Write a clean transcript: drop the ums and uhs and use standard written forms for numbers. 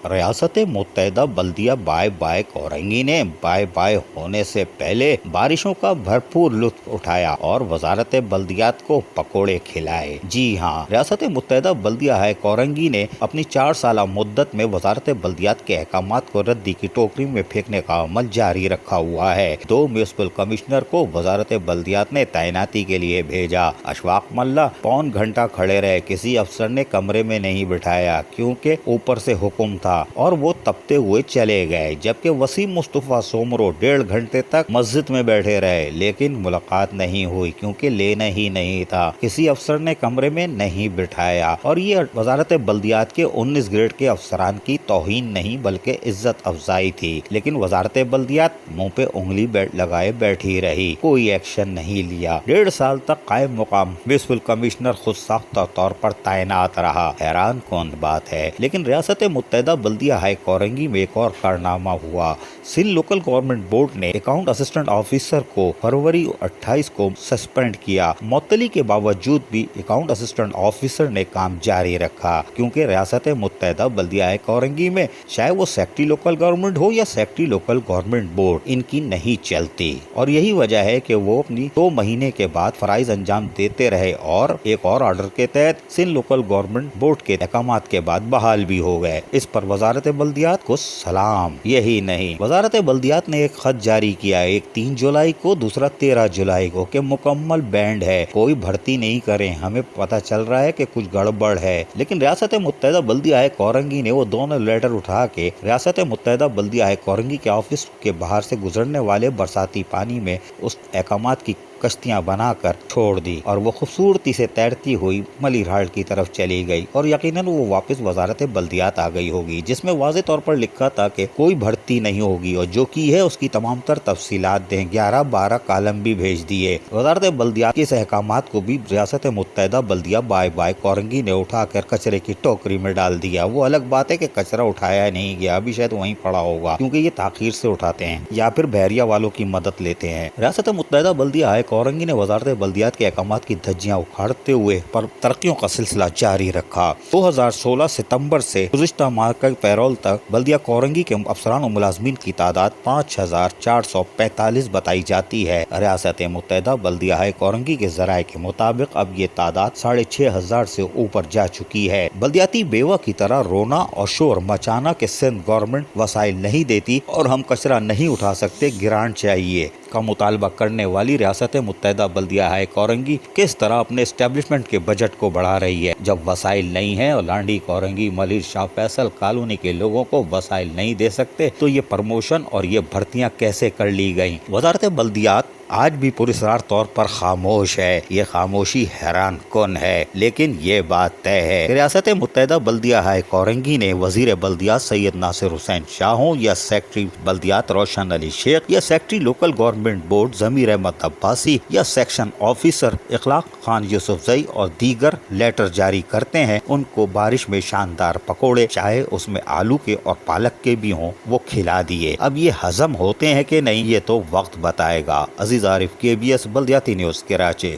ریاست متحدہ بلدیہ بائے بائے کورنگی نے بائے بائے ہونے سے پہلے بارشوں کا بھرپور لطف اٹھایا اور وزارت بلدیات کو پکوڑے کھلائے۔ جی ہاں، ریاست متحدہ بلدیہ ہائے کورنگی نے اپنی 4 سالہ مدت میں وزارت بلدیات کے احکامات کو ردی کی ٹوکری میں پھینکنے کا عمل جاری رکھا ہوا ہے۔ 2 میونسپل کمشنر کو وزارت بلدیات نے تعیناتی کے لیے بھیجا۔ اشفاق ملا پون گھنٹہ کھڑے رہے، کسی افسر نے کمرے میں نہیں بٹھایا کیونکہ اوپر سے حکم تھا اور وہ تپتے ہوئے چلے گئے، جبکہ وسیم مصطفیٰ سومرو 1.5 گھنٹے تک مسجد میں بیٹھے رہے لیکن ملاقات نہیں ہوئی کیونکہ لینا ہی نہیں تھا، کسی افسر نے کمرے میں نہیں بٹھایا۔ اور یہ وزارت بلدیات کے 19 گریڈ کے افسران کی توہین نہیں بلکہ عزت افزائی تھی، لیکن وزارت بلدیات منہ پہ انگلی لگائے بیٹھی رہی، کوئی ایکشن نہیں لیا۔ 1.5 سال تک قائم مقام میونسپل کمشنر خود ساختہ طور پر تعینات رہا، حیران کن بات ہے۔ لیکن ریاست متحدہ بلدیہ ہائے کورنگی میں ایک اور کارنامہ ہوا۔ سندھ لوکل گورنمنٹ بورڈ نے اکاؤنٹ اسسٹنٹ آفیسر کو فروری 28 کو سسپینڈ کیا۔ معطلی کے باوجود بھی اکاؤنٹ اسسٹنٹ آفیسر نے کام جاری رکھا کیونکہ ریاست متحدہ بلدیہ ہائے کورنگی میں چاہے وہ سیکٹری لوکل گورنمنٹ ہو یا سیکٹری لوکل گورنمنٹ بورڈ، ان کی نہیں چلتی، اور یہی وجہ ہے کہ وہ اپنی 2 مہینے کے بعد فرائض انجام دیتے رہے اور ایک اور آرڈر کے تحت سندھ لوکل گورنمنٹ بورڈ کے احکامات کے بعد بحال بھی ہو گئے۔ اس پر وزارت بلدیات کو سلام۔ یہی نہیں، وزارت بلدیات نے ایک خط جاری کیا، ایک 3 جولائی کو، دوسرا 13 جولائی کو، کہ مکمل بینڈ ہے، کوئی بھرتی نہیں کریں، ہمیں پتہ چل رہا ہے کہ کچھ گڑبڑ ہے۔ لیکن ریاست متحدہ بلدیہ ہائے کورنگی نے وہ دونوں لیٹر اٹھا کے ریاست متحدہ بلدیہ ہائے کورنگی کے آفس کے باہر سے گزرنے والے برساتی پانی میں اس احکامات کی کشتیاں بنا کر چھوڑ دی اور وہ خوبصورتی سے تیرتی ہوئی ملی راڑ کی طرف چلی گئی، اور یقیناً وہ واپس وزارت بلدیات آ گئی ہوگی، جس میں واضح طور پر لکھا تھا کہ کوئی بھرتی نہیں ہوگی اور جو کی ہے اس کی تمام تر تفصیلات دیں۔ 11-12 کالم بھی بھیج دیے۔ وزارت بلدیات کے اس احکامات کو بھی ریاست متحدہ بلدیہ بائے بائے کورنگی نے اٹھا کر کچرے کی ٹوکری میں ڈال دیا۔ وہ الگ بات ہے کہ کچرا اٹھایا نہیں گیا، ابھی شاید وہیں پڑا ہوگا کیونکہ یہ تاخیر سے اٹھاتے ہیں یا پھر بحریہ والوں کی مدد لیتے ہیں۔ ریاست متحدہ بلدیہ ہائے کورنگی نے وزارت بلدیات کے احکامات کی دھجیاں اکھاڑتے ہوئے پر ترقیوں کا سلسلہ جاری رکھا۔ 2016 ستمبر سے گزشتہ ماہ کا پیرول تک بلدیہ کورنگی کے افسران و ملازمین کی تعداد 5445 بتائی جاتی ہے۔ ریاست متحدہ بلدیہ ہائے کورنگی کے ذرائع کے مطابق اب یہ تعداد 6500 سے اوپر جا چکی ہے۔ بلدیاتی بیوہ کی طرح رونا اور شور مچانا کہ سندھ گورنمنٹ وسائل نہیں دیتی اور ہم کچرا نہیں اٹھا سکتے، گرانٹ چاہیے کا مطالبہ کرنے والی ریاست متحدہ بلدیہ ہائے کورنگی کس طرح اپنے اسٹیبلشمنٹ کے بجٹ کو بڑھا رہی ہے جب وسائل نہیں ہیں، اور لانڈی کورنگی ملیر شاہ فیصل کالونی کے لوگوں کو وسائل نہیں دے سکتے، تو یہ پروموشن اور یہ بھرتیاں کیسے کر لی گئیں؟ وزارت بلدیات آج بھی پراسرار طور پر خاموش ہے۔ یہ خاموشی حیران کن ہے، لیکن یہ بات طے ہے کہ ریاست متحدہ بلدیہ ہائے کورنگی نے وزیر بلدیات سید ناصر حسین شاہ ہوں یا سیکٹری بلدیات روشن علی شیخ یا سیکٹری لوکل گورنمنٹ بورڈ ضمیر احمد عباسی یا سیکشن آفیسر اخلاق خان یوسفزئی اور دیگر لیٹر جاری کرتے ہیں، ان کو بارش میں شاندار پکوڑے، چاہے اس میں آلو کے اور پالک کے بھی ہوں، وہ کھلا دیے۔ اب یہ ہضم ہوتے ہیں کہ نہیں، یہ تو وقت بتائے گا۔ عزیز عارف، KBS بلدیاتی نیوز، کراچی۔